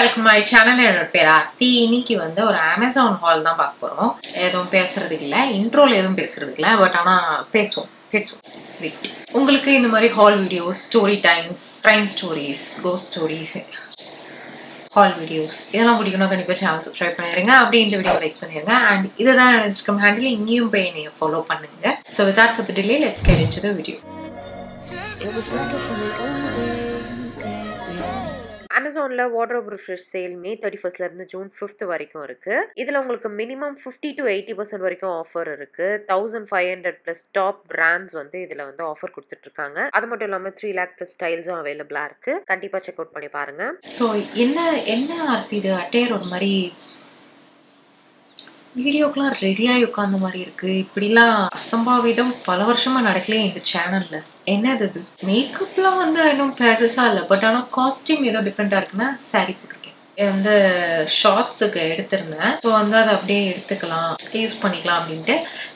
Welcome my channel. என்னோட பேர் ஆர்த்தி. இன்னைக்கு வந்து ஒரு அமேசான் ஹால் தான் பார்க்க போறோம். எதுவும் பேசுறதுக்கு இல்லை, இன்ட்ரோல எதுவும் பேசுறதுக்கு இல்லை, பட் ஆனா பேசுவோம். உங்களுக்கு இந்த மாதிரி haul videos, story times, crime stories, ghost stories, haul videos இதெல்லாம் பிடிக்கும்னா கண்டிப்பாக சேனல் சப்ஸ்கிரைப் பண்ணிடுங்க. அப்படியே இந்த வீடியோ லைக் பண்ணிடுங்க. அண்ட் இதுதான் இன்ஸ்டாகிராம் ஹேண்டில், இங்கேயும் போய் என்னைய ஃபாலோ பண்ணுங்க. So without further delay let's get into the video. அமேசான்ல வார்ட்ரோப் ரிஃப்ரெஷ் சேல் மே 31 இருந்து ஜூன் 5 வரைக்கும் இருக்கு. இதுல உங்களுக்கு மினிமம் 50 to 80% வரைக்கும் ஆஃபர் இருக்கு. 1500 பிளஸ் டாப் பிராண்ட்ஸ் வந்து இதுல வந்து ஆஃபர் கொடுத்துட்டு இருக்காங்க. அது மட்டும் இல்லாம 3 lakh பிளஸ் ஸ்டைல்ஸும் அவைலபிளா இருக்கு. கண்டிப்பா செக் அவுட் பண்ணி பாருங்க. ஸோ என்ன அர்த்தி இது அட்டையர் ஒரு மாதிரி வீடியோக்கெல்லாம் ரெடியாகி உட்காந்த மாதிரி இருக்கு. இப்படிலாம் அசம்பாவிதம் பல வருஷமா நடக்கலையே இந்த சேனல்ல. என்னது இது? மேக்கப்லாம் வந்து இன்னும் பெருசா இல்லை, பட் ஆனால் காஸ்டியூம் ஏதோ டிஃப்ரெண்டா இருக்குன்னா சாரி போட்டிருக்கேன். வந்து ஷார்ட்ஸுக்கு எடுத்திருந்தேன். ஸோ வந்து அதை அப்படியே எடுத்துக்கலாம், யூஸ் பண்ணிக்கலாம் அப்படின்ட்டு.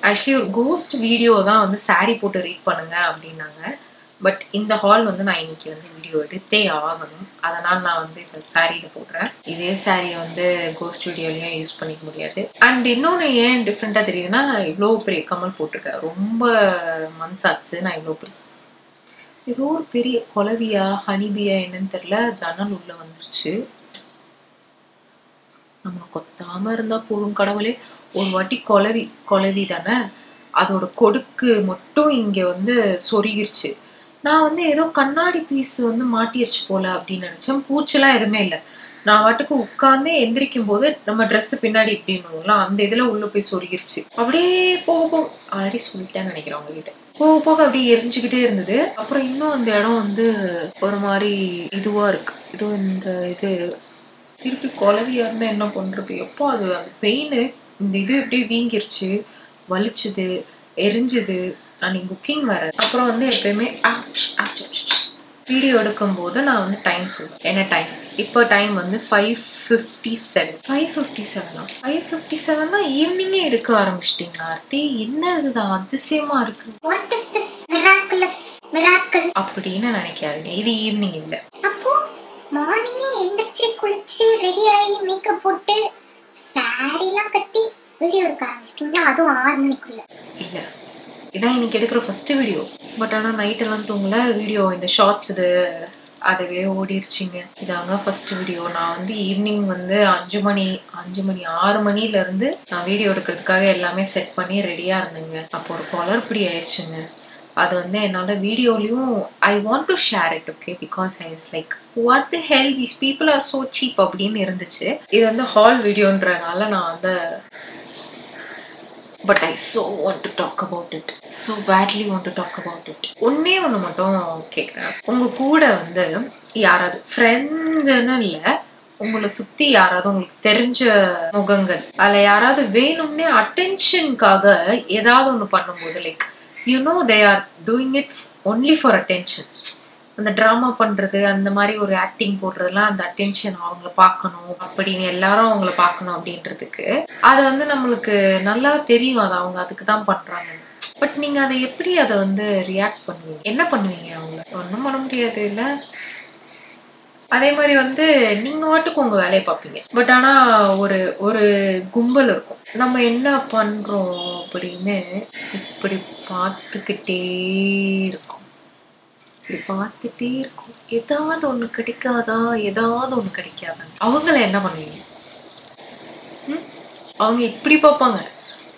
ஆக்சுவலி ஒரு கோஸ்ட் வீடியோ தான் வந்து சாரி போட்டு ரீட் பண்ணுங்க அப்படின்னாங்க. பட் இந்த ஹால் வந்து நான் இன்னைக்கு வந்து வீடியோ எடுத்தே ஆகணும். அதனால நான் வந்து இந்த சாரியில போடுறேன். இதே சாரியை வந்து கோஸ்ட் வீடியோலயும் யூஸ் பண்ணிக்க முடியாது. அண்ட் இன்னொன்று ஏன் டிஃப்ரெண்டா தெரியுதுன்னா, இவ்வளோ பெரிய கமல் போட்டிருக்கேன். ரொம்ப மந்த்ஸ் ஆச்சு நான் இவ்வளோ பெருசு. ஏதோ ஒரு பெரிய கொலவியா ஹனிபியா என்னன்னு தெரியல, ஜன்னல் உள்ள வந்துருச்சு. நம்ம கொத்தாம இருந்தா போதும் கடவுளே. ஒரு வாட்டி கொலவி தானே, அதோட கொடுக்கு மட்டும் இங்க வந்து சொருகிருச்சு. நான் வந்து ஏதோ கண்ணாடி பீஸ் வந்து மாட்டிருச்சு போல அப்படின்னு நினைச்சேன். பூச்செல்லாம் எதுவுமே இல்லை. நான் வாட்டுக்கு உட்கார்ந்து எந்திரிக்கும் போது நம்ம ட்ரெஸ் பின்னாடி இப்படின்னு அந்த இதுல உள்ள போய் சொருகிருச்சு. அப்படியே போக ஆல்ரெடி சொல்லிட்டேன்னு நினைக்கிறேன் உங்ககிட்ட. போக அப்படியே எரிஞ்சுக்கிட்டே இருந்தது. அப்புறம் இன்னும் அந்த இடம் வந்து ஒரு மாதிரி இதுவா இருக்கு. இது இந்த இது திருப்பி கொலவியா இருந்தா என்ன பண்றது? எப்போ அது அந்த பெயின் இந்த இது எப்படியே வீங்கிருச்சு, வலிச்சுது, எரிஞ்சுது. அன்னைக்கு புக்கிங் வேற. அப்புறம் வந்து எப்பயுமே வீடியோ எடுக்கும் போது நான் வந்து டைம் சொல்லுவேன். என்ன டைம்? இப்போ டைம் வந்து 5:57. 5:57 தான் ஈவினிங்கே எடுக்க ஆரம்பிச்சிட்டீங்க ஆர்த்தி. என்ன இதுதான் அதிசயமா இருக்கு அப்படின்னு நினைக்காதீங்க. இது ஈவினிங் இல்லை. அப்போ மார்னிங்கே எந்திரிச்சு குளிச்சு ரெடி ஆகி மேக்கப் போட்டு சாரிலாம் கட்டி வீடியோ எடுக்க ஆரம்பிச்சிட்டீங்க. அதுவும் 6 மணிக்குள்ள. இல்ல, இதான் இன்னைக்கு எடுக்கிற ஃபர்ஸ்ட் வீடியோ. பட் ஆனால் நைட் எல்லாம் தூங்கல. வீடியோ இந்த ஷார்ட்ஸ் இது அதுவே ஓடிடுச்சிங்க. இதாங்க ஃபர்ஸ்ட் வீடியோ. நான் வந்து ஈவினிங் வந்து 6 மணில இருந்து நான் வீடியோ எடுக்கிறதுக்காக எல்லாமே செட் பண்ணி ரெடியா இருந்தேங்க. அப்போ ஒரு குளறுபடி ஆயிடுச்சுங்க. அது வந்து என்னால வீடியோலயும் I want to share it, okay, because I was like what the hell these people are so cheap அப்படின்னு இருந்துச்சு. இது வந்து ஹால் வீடியோன்றனால நான் வந்து but I so want to talk about it, so badly want to talk about it. ஒண்ணு மட்டும் கேட்குறேன். உங்க கூட வந்து யாராவது ஃப்ரெண்ட்ஸ்ன்னு இல்லை, உங்களை சுத்தி யாராவது உங்களுக்கு தெரிஞ்ச முகங்கள் அதுல யாராவது வேணும்னே அட்டென்ஷனுக்காக ஏதாவது ஒண்ணு பண்ணும்போது, like you know they are doing it only for attention, அந்த ட்ராமா பண்றது, அந்த மாதிரி ஒரு ஆக்டிங் போடுறதுலாம் அந்த அட்டென்ஷன், அவங்கள பார்க்கணும் அப்படின்னு, எல்லாரும் அவங்கள பார்க்கணும் அப்படின்றதுக்கு, அது வந்து நம்மளுக்கு நல்லா தெரியும் அது அவங்க அதுக்கு தான் பண்றாங்க. பட் நீங்க அதை எப்படி அதை வந்து ரியாக்ட் பண்ணுவீங்க? என்ன பண்ணுவீங்க? அவங்கள ஒன்றும் பண்ண முடியாது இல்ல. அதே மாதிரி வந்து நீங்க வாட்டுக்கு உங்க வேலையை பார்ப்பீங்க. பட் ஆனா ஒரு கும்பல் இருக்கும், நம்ம என்ன பண்றோம் அப்படின்னு இப்படி பார்த்துக்கிட்டே இருக்கும். ஏதாவது ஒண்ணு கிடைக்காதா, ஏதாவது ஒண்ணு கிடைக்காதா? அவங்கள என்ன பண்ணுவீங்க? அவங்க இப்படி பார்ப்பாங்க,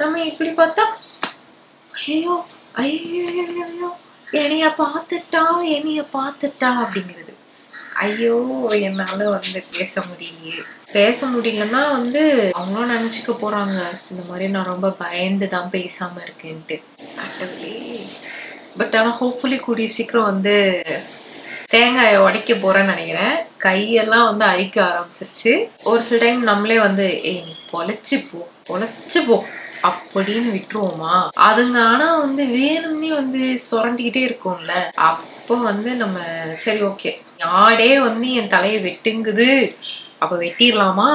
நம்ம இப்படி பார்த்தா ஐயோ என்னைய பார்த்துட்டா அப்படிங்கிறது. ஐயோ என்னால வந்து பேச முடியலன்னா வந்து அவங்களும் நினைச்சுக்க போறாங்க இந்த மாதிரி நான் ரொம்ப பயந்துதான் பேசாம இருக்கேன்ட்டு. கடவுளே. பட் ஆனால் ஹோப்ஃபுல்லி கூடிய சீக்கிரம் வந்து தேங்காயை உடைக்க போறேன்னு நினைக்கிறேன். கையெல்லாம் வந்து அரிக்க ஆரம்பிச்சிருச்சு. ஒரு சில டைம் நம்மளே வந்து நீ பொழைச்சு போ அப்படின்னு விட்டுருவோமா? அதுங்க ஆனா வந்து வேணும்னே வந்து சுரண்டிக்கிட்டே இருக்கும்ல. அப்போ வந்து நம்ம சரி ஓகே, ஆடே வந்து என் தலையை வெட்டுங்குது, அப்ப வெட்டிடலாமா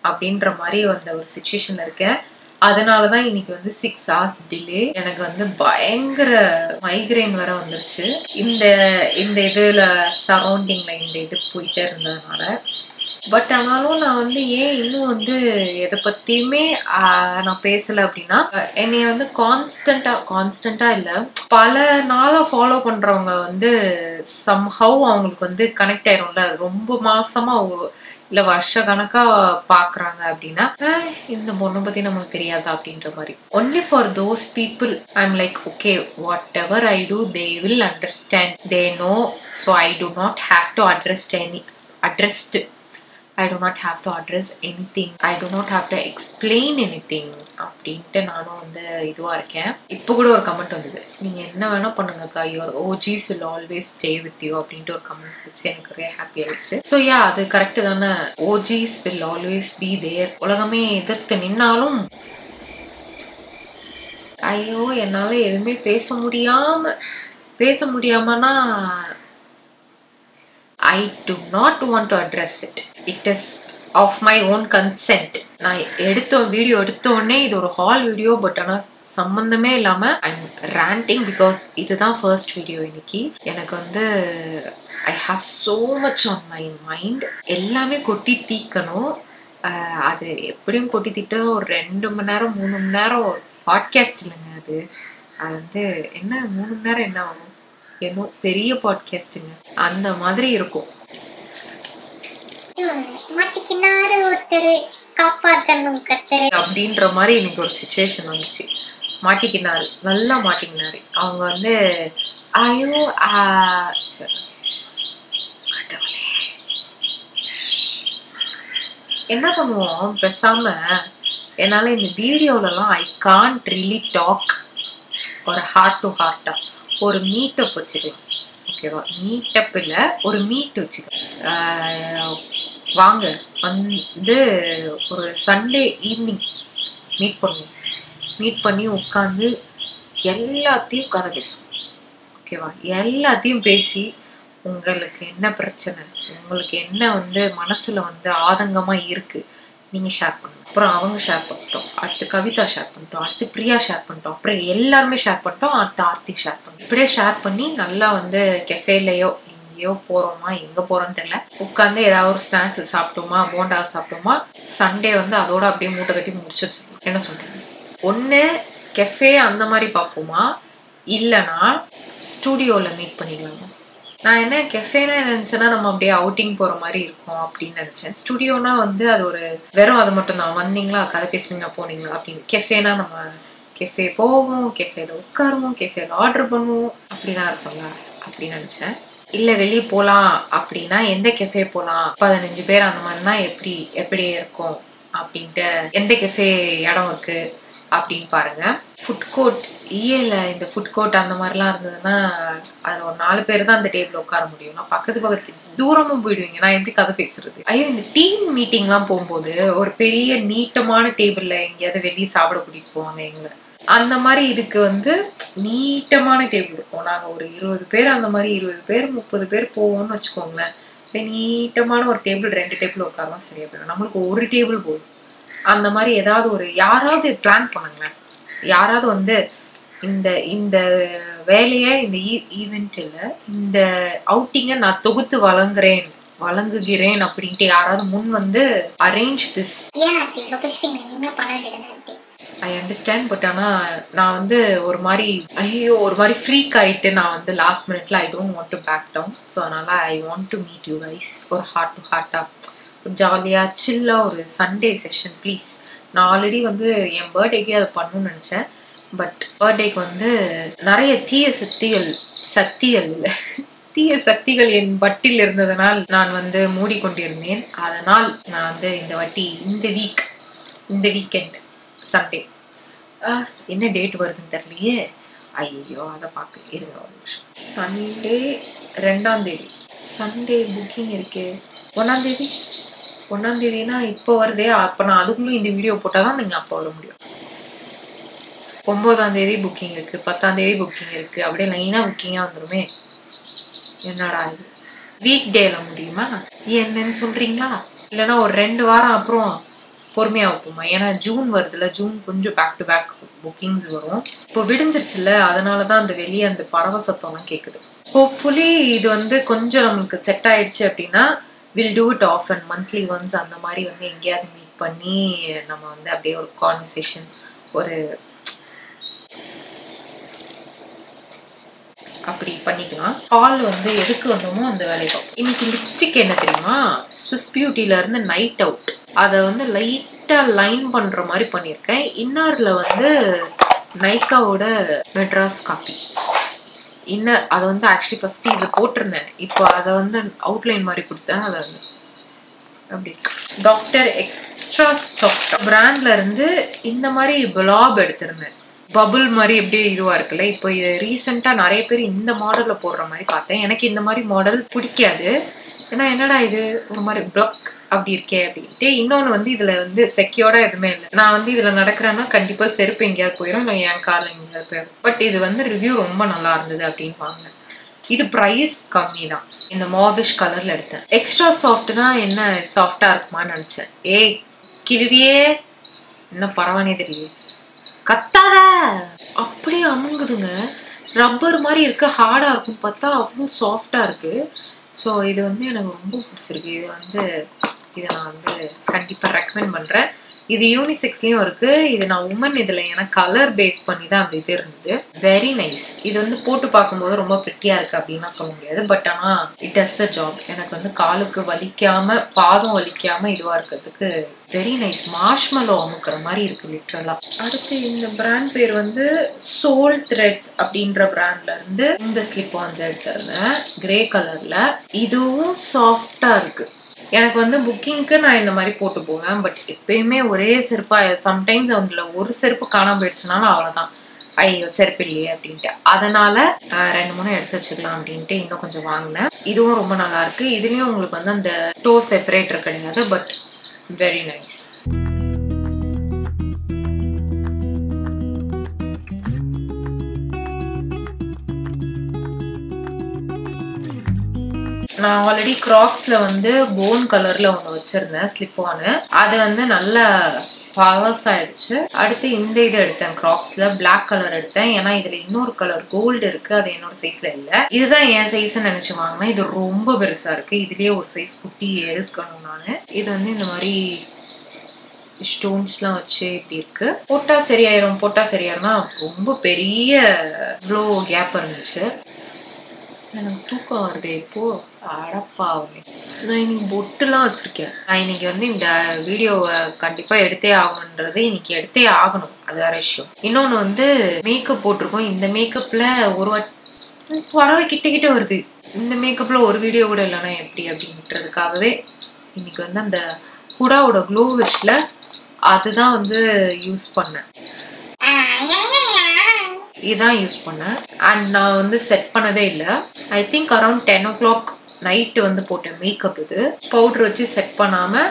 அப்படின்ற மாதிரி அந்த ஒரு சிச்சுவேஷன்ல இருக்கேன். அதனாலதான் இன்னைக்கு வந்து 6 hours டிலே. எனக்கு வந்து பயங்கர மைக்ரைன் வர வந்துருச்சு இந்த இதுல சரௌண்டிங்ல இந்த இது போயிட்டே இருந்ததுனால. பட் ஆனாலும் நான் வந்து ஏன் இன்னும் வந்து எதை பத்தியுமே நான் பேசல அப்படின்னா, என்னைய வந்து கான்ஸ்டன்டா இல்ல, பல நாளா ஃபாலோ பண்றவங்க வந்து சம்ஹவ் அவங்களுக்கு வந்து கனெக்ட் ஆயிரும்ல, ரொம்ப மாசமா இல்ல வருஷ கணக்கா பாக்குறாங்க அப்படின்னா, இந்த பொண்ணை பத்தி நமக்கு தெரியாதா அப்படின்ற மாதிரி. Only for those people I'm like, okay, whatever I do they will understand, they know, so I do not have to I do not have to address anything. I do not have to explain anything. அப்படின்ட்டு நானும் வந்து இதுவா இருக்கேன். இப்போ கூட ஒரு comment வந்தது, நீங்க என்ன வேணா பண்ணுங்கக்கா, your OGs will always stay with you அப்படின்ட்டு ஒரு கமெண்ட் வச்சு எனக்கு ஒரே ஹாப்பி ஆயிடுச்சு. ஸோ யா, அது கரெக்டு தானே. OGs will always be there. உலகமே எதிர்த்து நின்னாலும் ஐயோ என்னால எதுவுமே பேச முடியாமனா I do not want to address it. It is of my own consent. நான் வீடியோ எடுத்த உடனே இது ஒரு ஹால் வீடியோ, பட் ஆனால் சம்பந்தமே இல்லாம I'm ranting because இதுதான் ஃபர்ஸ்ட் வீடியோ இன்னைக்கு. எனக்கு வந்து I have so much on my mind. எல்லாமே கொட்டி தீக்கணும். அது எப்படியும் கொட்டி தீட்ட ஒரு 2 மணி நேரம் 3 மணி நேரம் பாட்காஸ்ட் இல்லைங்க. அது வந்து என்ன 3 மணி நேரம் என்ன ஆகும், ஏன்னோ பெரிய பாட்காஸ்டுங்க, அந்த மாதிரி இருக்கும். அப்படின்ற மாதிரி எனக்கு ஒரு சிச்சுவேஷன் வந்துச்சு. மாட்டிக்கினாரு, நல்லா மாட்டிக்கினாரு. அவங்க வந்து ஐயோ என்ன பண்ணுவோம், பேசாம என்னால இந்த வீடியோலலாம் ஐ கான்ட் ரியலி டாக் ஒரு ஹார்ட் டு ஹார்ட்டா ஒரு மீட்டப் வச்சுக்கலாம். ஓகேவா, மீட்டப் இல்லை, ஒரு மீட் வச்சுக்கலாம். வாங்க வந்து ஒரு சண்டே ஈவினிங் மீட் பண்ணி உட்காந்து எல்லாத்தையும் கதை பேசுவோம். ஓகேவா, எல்லாத்தையும் பேசி உங்களுக்கு என்ன பிரச்சனை, உங்களுக்கு என்ன வந்து மனசுல வந்து ஆதங்கமா இருக்கு, நீங்க ஷேர் பண்ணுங்க. அப்புறம் அவங்க ஷேர் பண்ணிட்டோம், அடுத்து கவிதா ஷேர் பண்ணிட்டோம், அடுத்து பிரியா ஷேர் பண்ணிட்டோம், அப்புறம் எல்லாருமே ஷேர் பண்ணிட்டோம், அடுத்து ஆர்த்தி ஷேர் பண்ணிட்டோம். இப்படியே ஷேர் பண்ணி நல்லா வந்து கெஃபேலையோ எங்கேயோ போறோமா, எங்க போறோம்னு தெரியல, உட்காந்து ஏதாவது ஒரு ஸ்நாக்ஸ் சாப்பிட்டோமா, போண்டா சாப்பிட்டோமா, சண்டே வந்து அதோட அப்படியே மூட்டை கட்டி முடிச்சு வச்சிருக்கோம். என்ன சொல்றீங்க? ஒண்ணு கெஃபே அந்த மாதிரி பார்ப்போமா, இல்லைன்னா ஸ்டூடியோல மீட் பண்ணிக்கலாமா? நான் என்ன கெஃபேனா நினைச்சேன்னா நம்ம அப்படியே அவுட்டிங் போற மாதிரி இருக்கும் அப்படின்னு நினைச்சேன். ஸ்டுடியோனா வந்து அது ஒரு வெறும் அது மட்டும் தான், வந்தீங்களா கதை பேசுனீங்களா போனீங்களா அப்படின்னு. கெஃபேனா நம்ம கெஃபே போவோம், கெஃபேல உட்காருவோம், கெஃபேல ஆர்டர் பண்ணுவோம், அப்படிதான் இருப்போம்ல அப்படின்னு நினைச்சேன். இல்ல வெளியே போலாம் அப்படின்னா எந்த கெஃபே போலாம், 15 பேர் அந்த மாதிரினா எப்படி இருக்கும் அப்படின்ட்டு எந்த கெஃபே இடம் இருக்கு அப்படின்னு பாருங்க. ஃபுட் கோர்ட் ஈஏல இந்த ஃபுட் கோர்ட் அந்த மாதிரிலாம் இருந்ததுன்னா அதில் ஒரு 4 பேர் தான் அந்த டேபிள் உட்கார முடியும். நான் பக்கத்து தூரமும் போயிடுவீங்க, நான் எப்படி கதை பேசுறது? ஐயோ, இந்த டீம் மீட்டிங்லாம் போகும்போது ஒரு பெரிய நீட்டமான டேபிள்ல எங்கேயாவது வெளியே சாப்பிட கூட்டிட்டு போவாங்க எங்களை. அந்த மாதிரி இதுக்கு வந்து நீட்டமான டேபிள் இருக்கும். நாங்கள் ஒரு 20 பேர் அந்த மாதிரி 20 பேர் 30 பேர் போவோம்னு வச்சுக்கோங்களேன். நீட்டமான ஒரு டேபிள் 2 டேபிள் உட்காரலாம், சரியா போயிடும். நம்மளுக்கு ஒரு டேபிள் போதும். அந்த மாதிரி ஏதாவது ஒரு யாராவது பிளான் பண்ணுங்களேன். யாராவது வந்து இந்த வேலையை இந்த ஈவெண்ட்ல இந்த அவுட்டிங்கை நான் தொகுத்து வழங்குகிறேன் அப்படின்ட்டு யாராவது முன் வந்து arrange this. I understand, but ஆனால் நான் வந்து ஒரு மாதிரி ஃப்ரீக் ஆகிட்டு நான் வந்து லாஸ்ட் மினிட்ல I don't want to back down. So அதனால I want to meet you guys ஒரு ஹார்ட் டு ஹார்ட்டா, ஜாலியாக சில்லாக ஒரு சண்டே செஷன் ப்ளீஸ். நான் ஆல்ரெடி வந்து என் பர்த்டேக்கே அதை பண்ணணும்னு நினச்சேன். பட் பர்த்டேக்கு வந்து நிறைய தீய சக்திகள் என் வட்டில் இருந்ததனால் நான் வந்து மூடிக்கொண்டிருந்தேன். அதனால் நான் வந்து இந்த வாட்டி இந்த வீக்கெண்ட் சண்டே என்ன டேட் வருதுன்னு தெரியலையே, ஐயோ அதை பார்க்க இருங்க ஒரு நிமிஷம். சண்டே 2ஆம் தேதி சண்டே புக்கிங் இருக்கு. 1ஆம் தேதினா இப்போ வருதே, அப்போ நான் அதுக்குள்ளே இந்த வீடியோ போட்டால் தான் நீங்கள் அப்போ வர முடியும். 9ஆம் தேதி புக்கிங் இருக்கு, 10ஆம் தேதி புக்கிங் இருக்கு, அப்படியே லைனாக புக்கிங்காக வந்துடுமே. என்னடா இது, வீக் டேல முடியுமா என்னன்னு சொல்றீங்களா? இல்லைன்னா ஒரு 2 வாரம் அப்புறம் பொறுமையா வைப்போமா? ஏன்னா ஜூன் வருதுல்ல, ஜூன் கொஞ்சம் பேக் டு பேக் புக்கிங்ஸ் வரும். இப்போ விடுஞ்சிருச்சுல்ல, அதனாலதான் அந்த வெளியே அந்த பறவை சத்தம்லாம் கேட்குது. ஹோப்ஃபுல்லி இது வந்து கொஞ்சம் நம்மளுக்கு செட் ஆயிடுச்சு அப்படின்னா will do it of and monthly once அந்த மாதிரி வந்து எங்கேயாவது மீட் பண்ணி நம்ம வந்து அப்படியே ஒரு கான்வர்சேஷன் ஒரு அப்படி பண்ணிக்கலாம். ஹால் வந்து எதுக்கு வந்தோமோ அந்த வேலையை. இன்னைக்கு லிப்ஸ்டிக் என்ன தெரியுமா, ஸ்விஸ் பியூட்டில இருந்து நைட் அவுட், அதை வந்து லைட்டா லைன் பண்ற மாதிரி பண்ணியிருக்கேன். இன்னர்ல வந்து நைக்காவோட மெட்ராஸ் காப்பி இன்னர். அதை வந்து ஆக்சுவலி ஃபர்ஸ்ட் இதை போட்டிருந்தேன், இப்போ அதை வந்து அவுட்லைன் மாதிரி கொடுத்தேன். அதை வந்து அப்படி டாக்டர் எக்ஸ்ட்ரா சாஃப்ட் பிராண்ட்ல இருந்து இந்த மாதிரி பிளாப் எடுத்திருந்தேன். பபுள் மாதிரி எப்படியே இதுவா இருக்குல்ல. இப்போ இது ரீசெண்டா நிறைய பேர் இந்த மாடல்ல போடுற மாதிரி பார்த்தேன். எனக்கு இந்த மாதிரி மாடல் பிடிக்காது. ஏன்னா என்னடா இது ஒரு மாதிரி பிளாக் அப்படி இருக்கே அப்படின்ட்டு. இன்னொன்னு வந்து இதுல வந்து செக்யூர்டா எதுவுமே இல்லை. நான் வந்து இதுல நடக்கிறேன்னா கண்டிப்பா செருப்பு எங்கேயாவது போயிடும், இல்லை என் கார்ல எங்கேயாவது போயிடும். பட் இது வந்து ரிவ்யூ ரொம்ப நல்லா இருந்தது அப்படின்னு வாங்கினேன். இது பிரைஸ் கம்மி தான். இந்த மாவிஷ் கலர்ல எடுத்தேன். எக்ஸ்ட்ரா சாஃப்ட்னா என்ன சாஃப்டா இருக்குமான்னு நினைச்சேன். கிருவியே இன்னும் பரவானே தெரியுது, கத்தாத அப்படியே அமுங்குதுங்க. ரப்பர் மாதிரி இருக்கு, ஹார்டா இருக்கும், பார்த்தா அவ்வளோ சாஃப்டா இருக்கு. ஸோ இது வந்து எனக்கு ரொம்ப பிடிச்சிருக்கு. இது வந்து இதை நான் வந்து கண்டிப்பா ரெக்கமெண்ட் பண்றேன். இது யூனிசெக்ஸ்லயும் இருக்கு. இது நான் உமன் இதுல எனக்கு கலர் பேஸ் பண்ணி தான் அந்த இது இருந்தது. Very nice. இது வந்து போட்டு பார்க்கும்போது ரொம்ப பிரிட்டியா இருக்கு அப்படின்னு சொல்ல முடியாது. பட் ஆனா இட் டஸ் அ ஜாப். எனக்கு வந்து காலுக்கு வலிக்காம பாதம் வலிக்காம இதுவா இருக்கிறதுக்கு வெரி நைஸ். மார்ஷ்மெலோ அமுக்கிற மாதிரி இருக்கு லிட்டரலா. அடுத்து இந்த பிராண்ட் பேர் வந்து சோல் த்ரெட்ஸ் அப்படின்ற பிராண்ட்ல இருந்து இந்த ஸ்லிப் ஆன்ஸ் எடுத்திருந்தேன் கிரே கலர்ல. இதுவும் சாஃப்டா இருக்கு. எனக்கு வந்து புக்கிங்க்கு நான் இந்த மாதிரி போட்டு போவேன். பட் எப்பயுமே ஒரே செருப்பா, சம்டைம்ஸ் அதுல ஒரு செருப்பு காணாம போயிடுச்சுனாலும் அவ்வளவுதான், ஐயோ செருப்பு இல்லையே அப்படின்ட்டு. அதனால 2-3 எடுத்து வச்சுக்கலாம் அப்படின்ட்டு இன்னும் கொஞ்சம் வாங்கினேன். இதுவும் ரொம்ப நல்லா இருக்கு. இதுலயும் உங்களுக்கு வந்து அந்த டோ செப்பரேட்டர் கிடையாது, பட் வெரி நைஸ். நான் ஆல்ரெடி கிராக்ஸ்ல வந்து போன் கலர்ல ஒன்று வச்சிருந்தேன் ஸ்லிப் ஆனு. அது வந்து நல்ல பவர்ஸ் ஆயிடுச்சு. அடுத்து இந்த இது எடுத்தேன் கிராக்ஸ்ல, பிளாக் கலர் எடுத்தேன். ஏன்னா இதுல இன்னொரு கலர் கோல்டு இருக்கு, அது என்னோட சைஸ்ல இல்ல. இதுதான் என் சைஸ் நினைச்சு வாங்கினேன். இது ரொம்ப பெருசா இருக்கு. இதுலயே ஒரு சைஸ் குட்டி எடுக்கணும் நானு. இது வந்து இந்த மாதிரி ஸ்டோன்ஸ்லாம் வச்சு இப்படி இருக்கு. போட்டா சரியாயிரும்னா ரொம்ப பெரிய இவ்வளோ கேப் இருந்துச்சு. எனக்கு தூக்கம் வருது இப்போ, அடப்பாவே. நான் இன்னைக்கு பொட்டுலாம் வச்சிருக்கேன். நான் இன்னைக்கு வந்து இந்த வீடியோவை கண்டிப்பா எடுத்தே ஆகணுன்றது இன்னைக்கு எடுத்தே ஆகணும், அது வேற விஷயம். இன்னொன்னு வந்து மேக்கப் போட்டிருக்கோம். இந்த மேக்கப்ல ஒரு பறவை கிட்ட வருது. இந்த மேக்கப்ல ஒரு வீடியோ கூட இல்லைன்னா எப்படி அப்படின்றதுக்காகவே இன்னைக்கு வந்து அந்த ஹுடாவோட க்ளோ விஷல அதுதான் வந்து யூஸ் பண்ணேன். இதான் யூஸ் பண்ணேன். அண்ட் நான் வந்து செட் பண்ணவே இல்லை. I think around 10 o'clock night வந்து போட்டேன் மேக்கப். இது பவுடர் வச்சு செட் பண்ணாம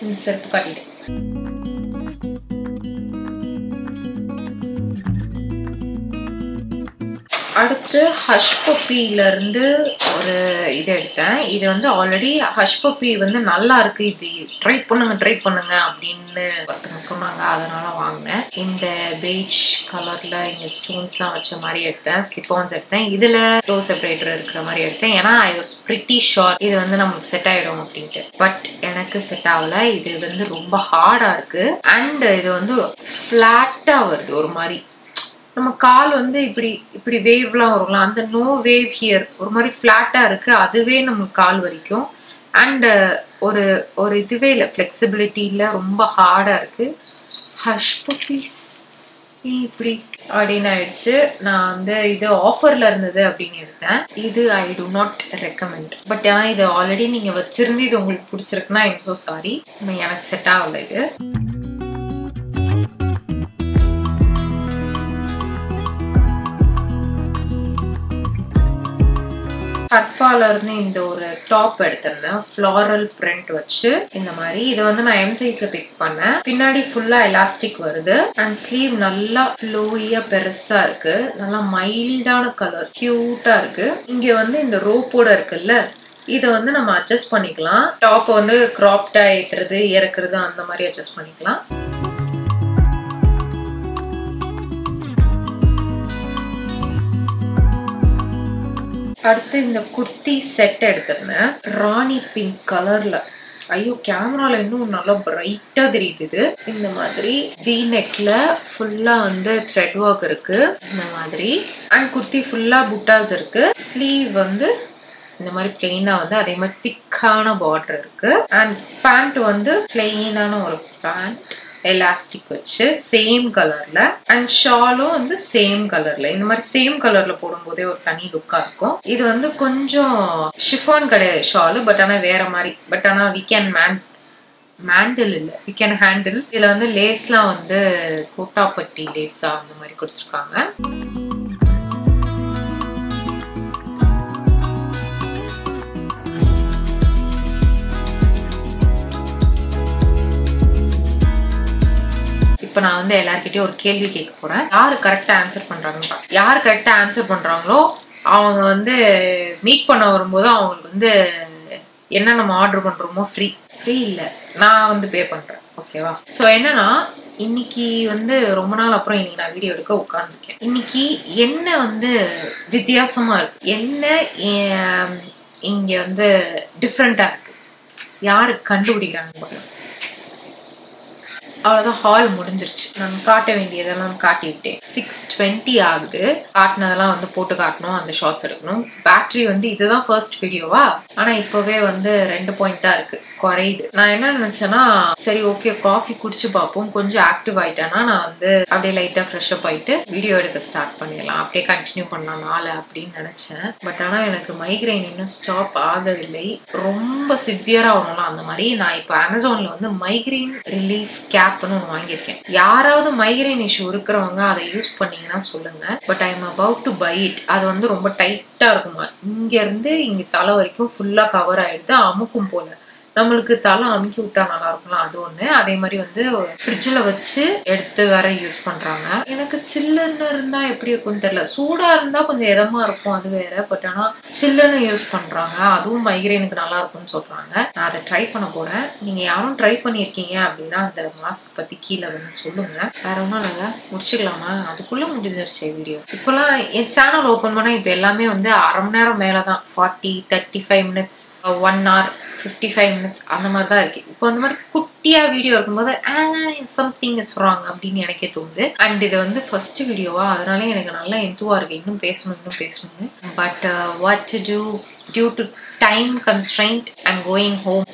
இந்த செருப்பு காட்டிட்டேன். அடுத்து ஹஷ் பப்பில இருந்து ஒரு இது எடுத்தேன். இது வந்து ஆல்ரெடி ஹஷ் பப்பி வந்து நல்லா இருக்கு, இது ட்ரை பண்ணுங்க அப்படின்னு ஒருத்தங்க சொன்னாங்க, அதனால வாங்கினேன். இந்த பெய்ஜ் கலர்ல இங்க ஸ்டோன்ஸ்லாம் வச்ச மாதிரி எடுத்தேன். ஸ்லிப் ஆன்ஸ் எடுத்தேன். இதுல டோ செப்பரேட்டர் இருக்கிற மாதிரி எடுத்தேன். ஏன்னா ஐ வாஸ் பிரிட்டி ஷோர் இது வந்து நமக்கு செட் ஆயிடும் அப்படின்ட்டு. பட் எனக்கு செட் ஆகல. இது வந்து ரொம்ப ஹார்டா இருக்கு. அண்ட் இது வந்து ஃபிளாட்டா வருது. ஒரு மாதிரி நம்ம கால் வந்து இப்படி வேவ்லாம் வரும்ல, அந்த நோ வேவ் ஹியர் ஒரு மாதிரி ஃபிளாட்டா இருக்கு. அதுவே நமக்கு கால் வரைக்கும். அண்ட் ஒரு இதுவே இல்லை, ஃபிளெக்சிபிலிட்டி இல்லை, ரொம்ப ஹார்டா இருக்கு. ஹஷ் பப்பீஸ் இப்படி அப்படின்னு ஆயிடுச்சு. நான் வந்து இது ஆஃபர்ல இருந்தது அப்படின்னு எடுத்தேன். இது ஐ டு நாட் ரெக்கமெண்ட். பட் ஏன்னா இது ஆல்ரெடி நீங்க வச்சிருந்து இது உங்களுக்கு பிடிச்சிருக்குன்னா ஐம் சோ சாரி, எனக்கு செட் ஆகல இது. ஹட்பால இருந்து இந்த ஒரு டாப் எடுத்திருந்தேன், ஃப்ளாரல் பிரிண்ட் வச்சு இந்த மாதிரி. இது வந்து நான் எம் சைஸ்ல பிக் பண்ணேன். பின்னாடி ஃபுல்லா எலாஸ்டிக் வருது. அண்ட் ஸ்லீவ் நல்லா ஃப்ளோயியா பெருசா இருக்கு. நல்லா மைல்டான கலர், கியூட்டா இருக்கு. இங்க வந்து இந்த ரோப்போட இருக்குல்ல, இதை வந்து நம்ம அட்ஜஸ்ட் பண்ணிக்கலாம். டாப் வந்து கிராப்டா ஏத்துறது இறக்குறது அந்த மாதிரி அட்ஜஸ்ட் பண்ணிக்கலாம். அடுத்து இந்த குர்த்தி செட் எடுத்திருந்தேன் ராணி பிங்க் கலர்ல. ஐயோ கேமரால இன்னும் நல்லா பிரைட்டா தெரியுது இது. இந்த மாதிரி வி நெக்ல ஃபுல்லா வந்து த்ரெட் ஒர்க் இருக்கு இந்த மாதிரி. அண்ட் குர்த்தி ஃபுல்லா புட்டாஸ் இருக்கு. ஸ்லீவ் வந்து இந்த மாதிரி பிளெயினா வந்து அதே மாதிரி திக்கான பார்டர் இருக்கு. அண்ட் பேண்ட் வந்து பிளெயினான ஒரு பேண்ட் எலாஸ்டிக் வச்சு சேம் கலர்ல. அண்ட் ஷாலும் வந்து சேம் கலர்ல. இந்த மாதிரி சேம் கலர்ல போடும்போதே ஒரு தனி லுக்கா இருக்கும். இது வந்து கொஞ்சம் ஷிஃபான் கிடையாது ஷாலு, பட் ஆனா வேற மாதிரி. பட் ஆனா வி கேன் மேண்டில் இல்ல, வி கேன் ஹேண்டில். இதுல வந்து லேஸ்லாம் வந்து கோட்டாப்பட்டி லேஸா அந்த மாதிரி கொடுத்துருக்காங்க. இப்போ நான் வந்து எல்லார்கிட்டயும் ஒரு கேள்வி கேட்க போறேன். யாரு கரெக்டா ஆன்சர் பண்றாங்கன்னு யாரு கரெக்டா ஆன்சர் பண்றாங்களோ அவங்க வந்து மீட் பண்ண வரும்போது அவங்களுக்கு வந்து என்ன நம்ம ஆர்டர் பண்றோமோ ஃப்ரீ இல்ல, நான் வந்து பே பண்றேன். ஓகேவா? ஸோ என்னன்னா இன்னைக்கு வந்து ரொம்ப நாள் அப்புறம் இன்னைக்கு நான் வீடியோ எடுக்க உட்காந்துருக்கேன். இன்னைக்கு என்ன வந்து வித்தியாசமா இருக்கு, என்ன இங்க வந்து டிஃப்ரெண்டா இருக்கு, யாரு கண்டுபிடிக்கிறாங்க. அவ்வளவுதான், ஹால் முடிஞ்சிருச்சு. நான் காட்ட வேண்டியதெல்லாம் காட்டிவிட்டேன். 6:20 ஆகுது. காட்டினதெல்லாம் வந்து போட்டு காட்டணும், அந்த ஷார்ட்ஸ் எடுக்கணும். பேட்டரி வந்து இதுதான் ஃபர்ஸ்ட் வீடியோவா, ஆனா இப்பவே வந்து 2 பாயிண்ட் தான் இருக்கு, குறையுது. நான் என்ன நினைச்சேன்னா சரி ஓகே காஃபி குடிச்சு பார்ப்போம், கொஞ்சம் ஆக்டிவ் ஆயிட்டேன்னா நான் வந்து அப்படியே லைட்டா ஃப்ரெஷ் அப் ஆயிட்டு வீடியோ எடுக்க ஸ்டார்ட் பண்ணிடலாம், அப்படியே கண்டினியூ பண்ணலாம் நாளை அப்படின்னு நினைச்சேன். பட் ஆனா எனக்கு மைக்ரைன் இன்னும் ஸ்டாப் ஆகவில்லை. ரொம்ப சிவியரா வரணும் அந்த மாதிரி. நான் இப்போ அமேசான்ல வந்து மைக்ரைன் ரிலீஃப் கேப்னு ஒன்று வாங்கியிருக்கேன். யாராவது மைக்ரைன் இஷ்யூ இருக்கிறவங்க அதை யூஸ் பண்ணீங்கன்னா சொல்லுங்க. But I am about to buy it. அது வந்து ரொம்ப டைட்டா இருக்குமா, இங்க இருந்து இங்க தலை வரைக்கும் ஃபுல்லா கவர் ஆயிடுது, அமுக்கும் போல. நம்மளுக்கு தலை அமுக்கி விட்டா நல்லா இருக்கலாம், அது ஒண்ணு. அதே மாதிரி வந்து ஃப்ரிட்ஜில் வச்சு எடுத்து வேற யூஸ் பண்றாங்க. எனக்கு சில்லுன்னு இருந்தா எப்படி இருக்கும்னு தெரியல, சூடா இருந்தா கொஞ்சம் இதமா இருக்கும் அது வேற. பட் ஆனா சில்லுன்னு யூஸ் பண்றாங்க, அதுவும் மைக்ரைனுக்கு நல்லா இருக்கும்னு சொல்றாங்க. நான் அதை ட்ரை பண்ண போறேன். நீங்க யாரும் ட்ரை பண்ணிருக்கீங்க அப்படின்னா அந்த மாஸ்க் பத்தி கீழே வந்து சொல்லுங்க. வேற ஒன்றும் இல்லைங்க, முடிச்சுக்கலாமா? அதுக்குள்ள முடிஞ்சிருச்சு வீடியோ. இப்பெல்லாம் என் சேனல் ஓபன் பண்ணா இப்ப எல்லாமே வந்து அரை மணி நேரம் மேலதான், 40-35 மினிட்ஸ், 1 hour 55 மினிட்ஸ் அந்த மாதிரி தான் இருக்கு. இப்போ அந்த மாதிரி குட்டியா வீடியோ இருக்கும்போது சம்திங் இஸ் ராங் அப்படின்னு எனக்கே தோணுது. அண்ட் இது வந்து ஃபர்ஸ்ட் வீடியோவா, அதனால எனக்கு நல்லா எந்துவா இருக்கு இன்னும் பேசணும்னு. But what to do, due to time constraint I am going home.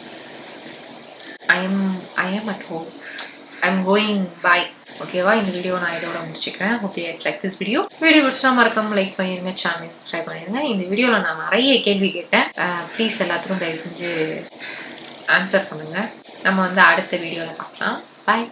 I am at home. I'm going bye. ஓகேவா? இந்த வீடியோ நான் இதோட முடிச்சுக்கிறேன். Hope you guys like this video. Video பிடிச்சா மறக்காம லைக் பண்ணிருங்க, சேனல் சப்ஸ்கிரைப் பண்ணிருங்க. இந்த வீடியோல நான் நிறைய கேள்வி கேட்டேன். ப்ளீஸ் எல்லாத்துக்கும் தயவு செஞ்சு ஆன்சர் பண்ணுங்க. நம்ம வந்து அடுத்த வீடியோல பார்க்கலாம். பாய்.